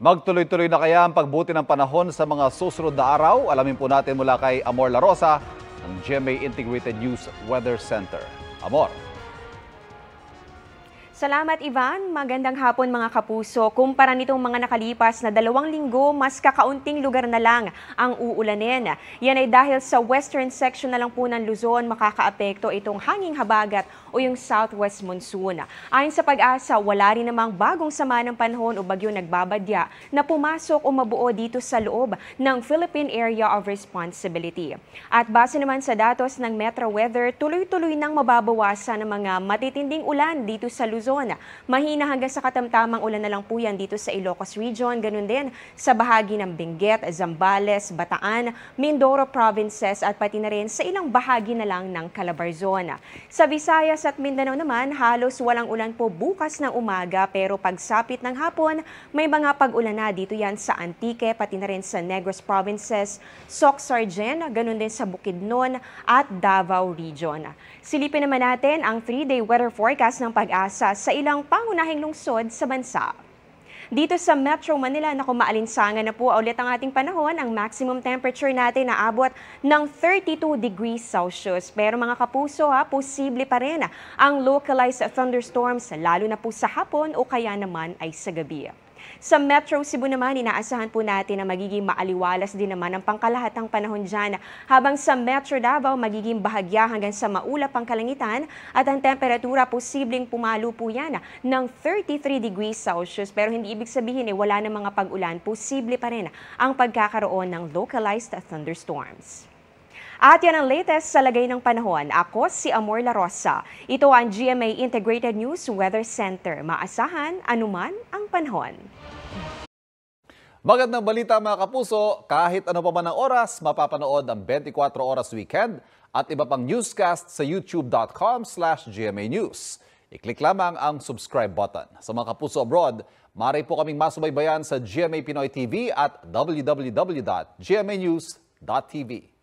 Magtuloy-tuloy na kaya ang pagbuti ng panahon sa mga susunod na araw? Alamin po natin mula kay Amor La Rosa ng GMA Integrated News Weather Center. Amor. Salamat Ivan, magandang hapon mga kapuso. Kumpara nitong mga nakalipas na 2 linggo, mas kakaunting lugar na lang ang uulanin. Yan ay dahil sa western section na lang po ng Luzon makakaapekto itong hanging habagat o yung southwest monsoon. Ayon sa Pag-asa, wala rin namang bagong sama ng panahon o bagyo nagbabadya na pumasok o mabuo dito sa loob ng Philippine Area of Responsibility. At base naman sa datos ng Metro Weather, tuloy-tuloy nang mababawasan ng mga matitinding ulan dito sa Luzon. Mahina hanggang sa katamtamang ulan na lang po yan dito sa Ilocos Region, ganun din sa bahagi ng Benguet, Zambales, Bataan, Mindoro Provinces at pati na rin sa ilang bahagi na lang ng Calabarzon. Sa Visayas at Mindanao naman, halos walang ulan po bukas ng umaga pero pagsapit ng hapon, may mga pag-ulan na dito yan sa Antique, pati na rin sa Negros Provinces, Soc-Sargen, ganun din sa Bukidnon at Davao Region. Silipin naman natin ang 3-day weather forecast ng Pag-asa sa ilang pangunahing lungsod sa bansa. Dito sa Metro Manila, maalinsangan na po ulit ang ating panahon. Ang maximum temperature natin naabot ng 32 degrees Celsius. Pero mga kapuso, posible pa rin ang localized thunderstorms lalo na po sa hapon o kaya naman ay sa gabi. Sa Metro Cebu naman, inaasahan po natin na magiging maaliwalas din naman ang pangkalahatang panahon dyan. Habang sa Metro Davao, magiging bahagya hanggang sa maulap ang kalangitan at ang temperatura posibleng pumalo po yan ng 33 degrees Celsius. Pero hindi ibig sabihin wala na mga pag-ulan, posible pa rin ang pagkakaroon ng localized thunderstorms. At yan ang latest sa lagay ng panahon. Ako si Amor La Rosa. Ito ang GMA Integrated News Weather Center. Maasahan anuman ang panahon. Magandang balita mga kapuso, kahit ano pa man ang oras, mapapanood ang 24 Oras Weekend at iba pang newscast sa youtube.com/GMA News. I-click lamang ang subscribe button. Sa mga kapuso abroad, maaari po kaming masubaybayan sa GMA Pinoy TV at www.gmanews.tv.